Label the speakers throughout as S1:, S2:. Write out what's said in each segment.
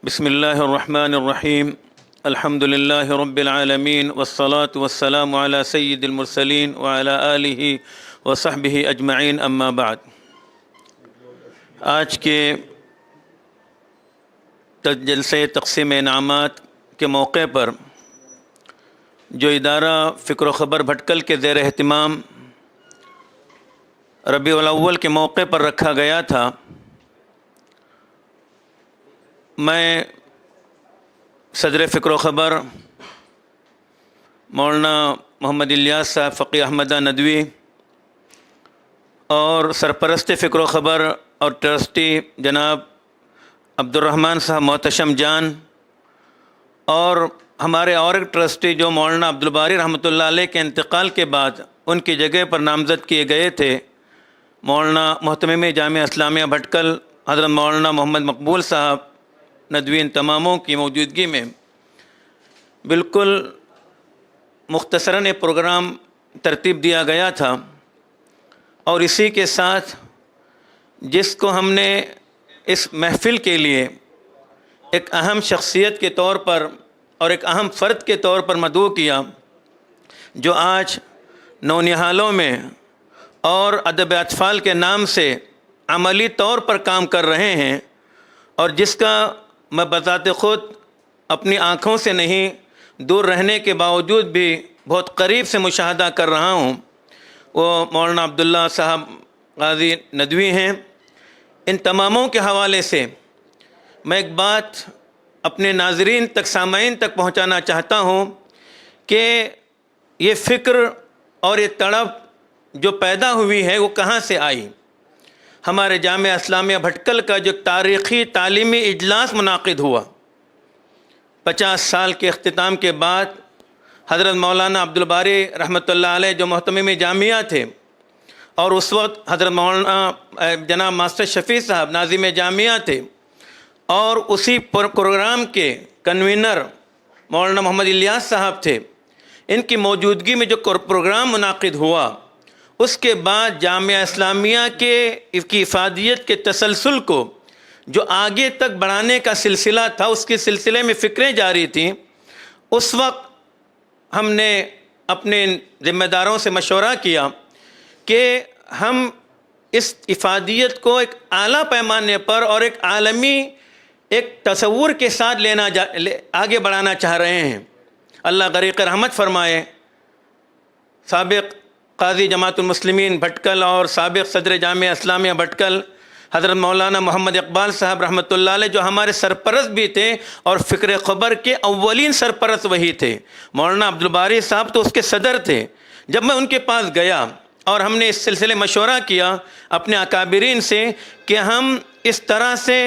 S1: بسم اللہ الرحمن الرحیم الحمد للہ رب العالمین والصلاة والسلام علی سید المرسلین وعلی آلہ وصحبہ اجمعین اما بعد۔ آج کے جلسے تقسیم انعامات کے موقع پر جو ادارہ فکر و خبر بھٹکل کے زیر اہتمام ربیع الاول کے موقع پر رکھا گیا تھا، میں صدر فکر و خبر مولانا محمد الیاس صاحب فقیہ احمدہ ندوی اور سرپرست فکر و خبر اور ٹرسٹی جناب عبدالرحمن صاحب محتشم جان اور ہمارے اور ایک ٹرسٹی جو مولانا عبدالباری رحمۃ اللہ علیہ کے انتقال کے بعد ان کی جگہ پر نامزد کیے گئے تھے، مولانا محتمم جامعہ اسلامیہ بھٹکل حضرت مولانا محمد مقبول صاحب ندوی، ان تماموں کی موجودگی میں بالکل مختصراً ایک پروگرام ترتیب دیا گیا تھا، اور اسی کے ساتھ جس کو ہم نے اس محفل کے لیے ایک اہم شخصیت کے طور پر اور ایک اہم فرد کے طور پر مدعو کیا، جو آج نونہالوں میں اور ادب اطفال کے نام سے عملی طور پر کام کر رہے ہیں، اور جس کا میں بذات خود اپنی آنکھوں سے نہیں دور رہنے کے باوجود بھی بہت قریب سے مشاہدہ کر رہا ہوں، وہ مولانا عبداللہ صاحب غازی ندوی ہیں۔ ان تماموں کے حوالے سے میں ایک بات اپنے ناظرین تک، سامعین تک پہنچانا چاہتا ہوں کہ یہ فکر اور یہ تڑپ جو پیدا ہوئی ہے وہ کہاں سے آئی۔ ہمارے جامعہ اسلامیہ بھٹکل کا جو تاریخی تعلیمی اجلاس منعقد ہوا 50 سال کے اختتام کے بعد، حضرت مولانا عبدالباری رحمۃ اللہ علیہ جو محتمم جامعہ تھے، اور اس وقت حضرت مولانا جناب ماسٹر شفیع صاحب ناظم جامعہ تھے، اور اسی پروگرام کے کنوینر مولانا محمد الیاس صاحب تھے، ان کی موجودگی میں جو پروگرام منعقد ہوا، اس کے بعد جامعہ اسلامیہ کی افادیت کے تسلسل کو جو آگے تک بڑھانے کا سلسلہ تھا، اس کے سلسلے میں فکریں جاری تھیں۔ اس وقت ہم نے اپنے ذمہ داروں سے مشورہ کیا کہ ہم اس افادیت کو ایک اعلیٰ پیمانے پر اور ایک عالمی ایک تصور کے ساتھ آگے بڑھانا چاہ رہے ہیں۔ اللہ غریق رحمت فرمائے، سابق قاضی جماعت المسلمین بھٹکل اور سابق صدر جامعہ اسلامیہ بھٹکل حضرت مولانا محمد اقبال صاحب رحمۃ اللہ علیہ، جو ہمارے سرپرست بھی تھے اور فکر خبر کے اولین سرپرست وہی تھے۔ مولانا عبدالباری صاحب تو اس کے صدر تھے۔ جب میں ان کے پاس گیا اور ہم نے اس سلسلے مشورہ کیا اپنے اکابرین سے کہ ہم اس طرح سے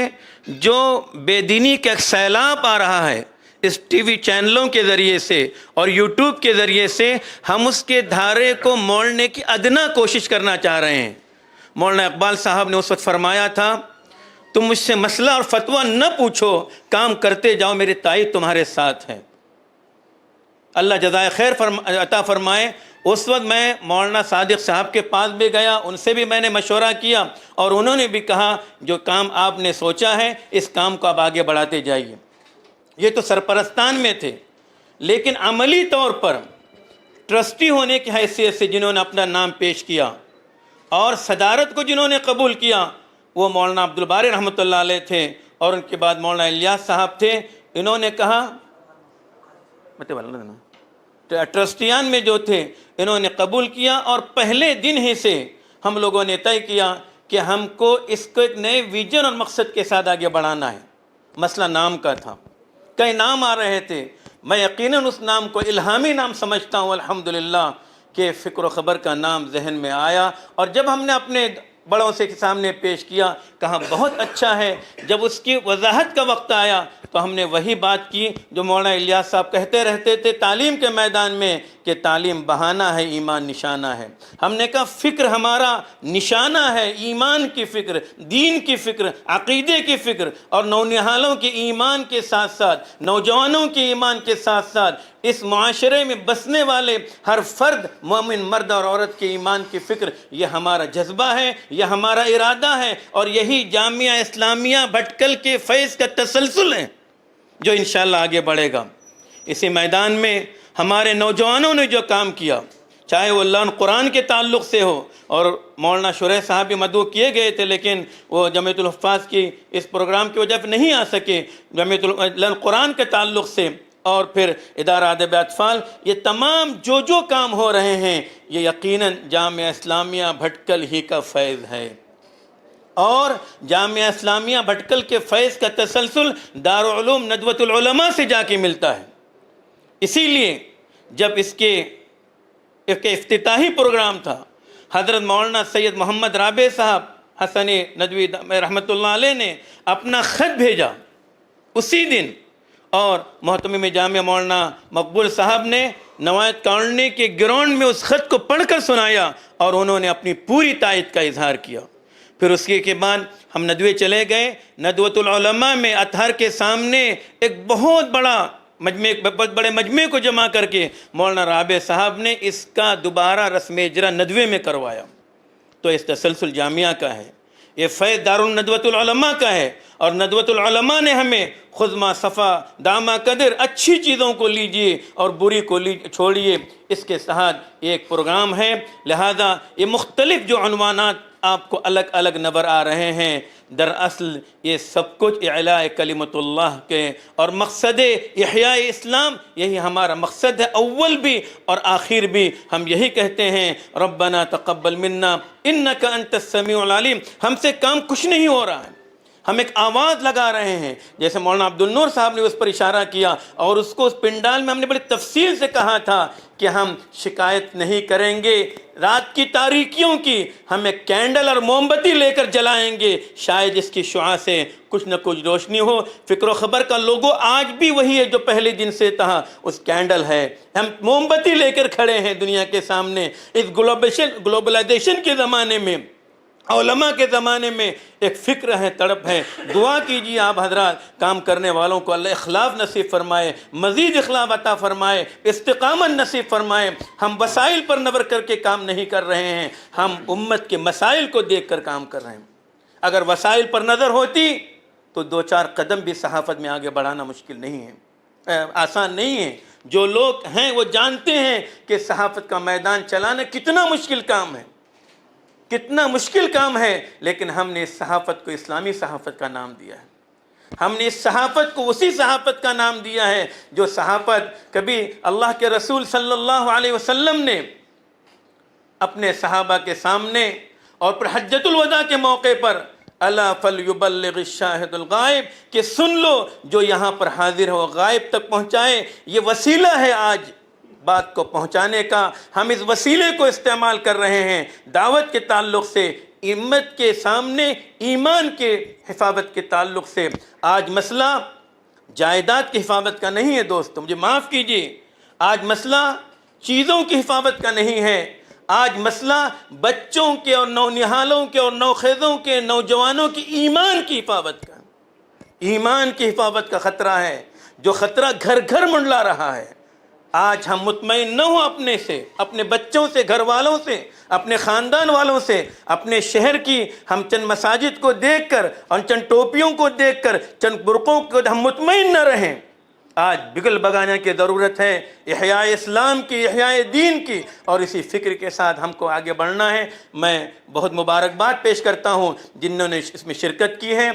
S1: جو بے دینی کا ایک سیلاب آ رہا ہے اس ٹی وی چینلوں کے ذریعے سے اور یوٹیوب کے ذریعے سے، ہم اس کے دھارے کو موڑنے کی ادنا کوشش کرنا چاہ رہے ہیں۔ مولانا اقبال صاحب نے اس وقت فرمایا تھا، تم مجھ سے مسئلہ اور فتویٰ نہ پوچھو، کام کرتے جاؤ، میری تائید تمہارے ساتھ ہے۔ اللہ جزائے خیر عطا فرمائے۔ اس وقت میں مولانا صادق صاحب کے پاس بھی گیا، ان سے بھی میں نے مشورہ کیا، اور انہوں نے بھی کہا جو کام آپ نے سوچا ہے اس کام کو آپ آگے بڑھاتے جائیے۔ یہ تو سرپرستان میں تھے، لیکن عملی طور پر ٹرسٹی ہونے کی حیثیت سے جنہوں نے اپنا نام پیش کیا اور صدارت کو جنہوں نے قبول کیا، وہ مولانا عبدالباری رحمۃ اللہ علیہ تھے، اور ان کے بعد مولانا الیاس صاحب تھے۔ انہوں نے کہا ٹرسٹیان میں جو تھے انہوں نے قبول کیا، اور پہلے دن ہی سے ہم لوگوں نے طے کیا کہ ہم کو اس کو ایک نئے ویژن اور مقصد کے ساتھ آگے بڑھانا ہے۔ مسئلہ نام کا تھا، کئی نام آ رہے تھے، میں یقیناً اس نام کو الہامی نام سمجھتا ہوں الحمدللہ کہ فکر و خبر کا نام ذہن میں آیا، اور جب ہم نے اپنے بڑوں سے سامنے پیش کیا، کہا بہت اچھا ہے۔ جب اس کی وضاحت کا وقت آیا تو ہم نے وہی بات کی جو مولانا الیاس صاحب کہتے رہتے تھے تعلیم کے میدان میں کہ تعلیم بہانہ ہے، ایمان نشانہ ہے۔ ہم نے کہا فکر ہمارا نشانہ ہے، ایمان کی فکر، دین کی فکر، عقیدے کی فکر، اور نونہالوں کے ایمان کے ساتھ ساتھ، نوجوانوں کے ایمان کے ساتھ ساتھ اس معاشرے میں بسنے والے ہر فرد مومن مرد اور عورت کے ایمان کی فکر، یہ ہمارا جذبہ ہے، یہ ہمارا ارادہ ہے، اور یہی جامعہ اسلامیہ بھٹکل کے فیض کا تسلسل ہے۔ جو انشاءاللہ آگے بڑھے گا۔ اسی میدان میں ہمارے نوجوانوں نے جو کام کیا، چاہے وہ اللہ قرآن کے تعلق سے ہو، اور مولانا شریح صاحب بھی مدعو کیے گئے تھے لیکن وہ جمعیت الحفاظ کی اس پروگرام کی وجہ سے نہیں آ سکے، جمعیت اللہ قرآن کے تعلق سے، اور پھر ادارہ ادب اطفال، یہ تمام جو کام ہو رہے ہیں یہ یقیناً جامعہ اسلامیہ بھٹکل ہی کا فیض ہے، اور جامعہ اسلامیہ بھٹکل کے فیض کا تسلسل دارالعلوم ندوۃ العلماء سے جا کے ملتا ہے۔ اسی لیے جب اس کے افتتاحی پروگرام تھا، حضرت مولانا سید محمد رابع صاحب حسنی ندوی رحمۃ اللہ علیہ نے اپنا خط بھیجا اسی دن، اور محتمم جامعہ مولانا مقبول صاحب نے نوایت کالونی کے گراؤنڈ میں اس خط کو پڑھ کر سنایا، اور انہوں نے اپنی پوری تائید کا اظہار کیا۔ پھر اس کے بعد ہم ندوے چلے گئے، ندوۃ العلماء میں اطہر کے سامنے ایک بہت بڑے مجمع کو جمع کر کے مولانا رابع صاحب نے اس کا دوبارہ رسم اجرا ندوے میں کروایا۔ تو اس تسلسل جامعہ کا ہے، یہ فیض دارالندوۃ العلماء کا ہے، اور ندوۃ العلماء نے ہمیں خذ ما صفا داما قدر، اچھی چیزوں کو لیجئے اور بری کو چھوڑیے، اس کے ساتھ ایک پروگرام ہے۔ لہذا یہ مختلف جو عنوانات آپ کو الگ الگ نظر آ رہے ہیں، دراصل یہ سب کچھ اعلاء کلمت اللہ کے اور مقصد احیاء اسلام، یہی ہمارا مقصد ہے، اول بھی اور آخر بھی ہم یہی کہتے ہیں، ربنا تقبل منا انک انت السمیع العلیم۔ ہم سے کام کچھ نہیں ہو رہا ہے، ہم ایک آواز لگا رہے ہیں، جیسے مولانا عبد النور صاحب نے اس پر اشارہ کیا، اور اس کو اس پنڈال میں ہم نے بڑی تفصیل سے کہا تھا کہ ہم شکایت نہیں کریں گے رات کی تاریکیوں کی، ہم ایک کینڈل اور موم بتی لے کر جلائیں گے، شاید اس کی شعاع سے کچھ نہ کچھ روشنی ہو۔ فکر و خبر کا لوگو آج بھی وہی ہے جو پہلے دن سے تھا، اس کینڈل ہے، ہم موم بتی لے کر کھڑے ہیں دنیا کے سامنے۔ اس گلوبلائزیشن کے زمانے میں، علماء کے زمانے میں ایک فکر ہے، تڑپ ہے۔ دعا کیجیے آپ حضرات کام کرنے والوں کو، اللہ اخلاص نصیب فرمائے، مزید اخلاص عطا فرمائے، استقامت نصیب فرمائے۔ ہم وسائل پر نظر کر کے کام نہیں کر رہے ہیں، ہم امت کے مسائل کو دیکھ کر کام کر رہے ہیں۔ اگر وسائل پر نظر ہوتی تو 2-4 قدم بھی صحافت میں آگے بڑھانا مشکل نہیں ہے، آسان نہیں ہے۔ جو لوگ ہیں وہ جانتے ہیں کہ صحافت کا میدان چلانا کتنا مشکل کام ہے، کتنا مشکل کام ہے، لیکن ہم نے اس صحافت کو اسلامی صحافت کا نام دیا ہے۔ ہم نے اس صحافت کو اسی صحافت کا نام دیا ہے جو صحافت کبھی اللہ کے رسول صلی اللہ علیہ وسلم نے اپنے صحابہ کے سامنے اور پھر حجۃ الوداع کے موقع پر الا فلیبلغ الشاہد الغائب، کہ سن لو جو یہاں پر حاضر ہو غائب تک پہنچائے۔ یہ وسیلہ ہے آج بات کو پہنچانے کا، ہم اس وسیلے کو استعمال کر رہے ہیں دعوت کے تعلق سے، امت کے سامنے ایمان کے حفاظت کے تعلق سے۔ آج مسئلہ جائیداد کی حفاظت کا نہیں ہے دوستو، مجھے معاف کیجیے، آج مسئلہ چیزوں کی حفاظت کا نہیں ہے، آج مسئلہ بچوں کے اور نونہالوں کے اور نوخیزوں کے نوجوانوں کی ایمان کی حفاظت کا، ایمان کی حفاظت کا خطرہ ہے، جو خطرہ گھر گھر منڈلا رہا ہے۔ آج ہم مطمئن نہ ہوں اپنے سے، اپنے بچوں سے، گھر والوں سے، اپنے خاندان والوں سے، اپنے شہر کی ہم چند مساجد کو دیکھ کر اور چند ٹوپیوں کو دیکھ کر، چند برقعوں کو ہم مطمئن نہ رہیں۔ آج بگل بگانے کی ضرورت ہے، احیاء اسلام کی، احیاء دین کی، اور اسی فکر کے ساتھ ہم کو آگے بڑھنا ہے۔ میں بہت مبارکباد پیش کرتا ہوں جنہوں نے اس میں شرکت کی ہے۔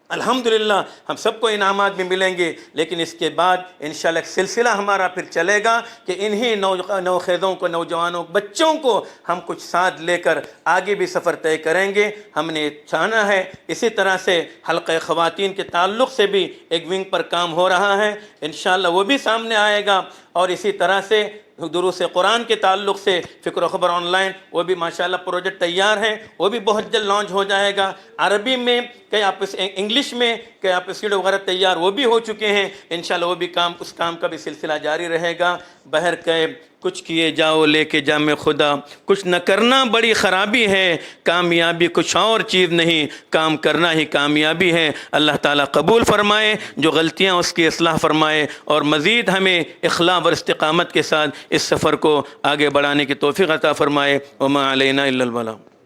S1: الحمدللہ ہم سب کو انعامات بھی ملیں گے، لیکن اس کے بعد انشاءاللہ ایک سلسلہ ہمارا پھر چلے گا کہ انہی نوخیزوں کو، نوجوانوں، بچوں کو ہم کچھ ساتھ لے کر آگے بھی سفر طے کریں گے۔ ہم نے چاہنا ہے اسی طرح سے حلقہ خواتین کے تعلق سے بھی ایک ونگ پر کام ہو رہا ہے، انشاءاللہ وہ بھی سامنے آئے گا، اور اسی طرح سے دروس قرآن کے تعلق سے فکر و خبر آن لائن، وہ بھی ماشاءاللہ پروجیکٹ تیار ہیں، وہ بھی بہت جلد لانچ ہو جائے گا۔ عربی میں کئی آپ انگلش میں کئی ایپیسوڈ وغیرہ تیار وہ بھی ہو چکے ہیں، انشاءاللہ وہ بھی اس کام کا بھی سلسلہ جاری رہے گا۔ بہر کہ کچھ کیے جاؤ لے کے جام خدا، کچھ نہ کرنا بڑی خرابی ہے، کامیابی کچھ اور چیز نہیں، کام کرنا ہی کامیابی ہے۔ اللہ تعالیٰ قبول فرمائے، جو غلطیاں اس کی اصلاح فرمائے، اور مزید ہمیں اخلاص اور استقامت کے ساتھ اس سفر کو آگے بڑھانے کی توفیق عطا فرمائے۔ وما علینا الا البلاغ۔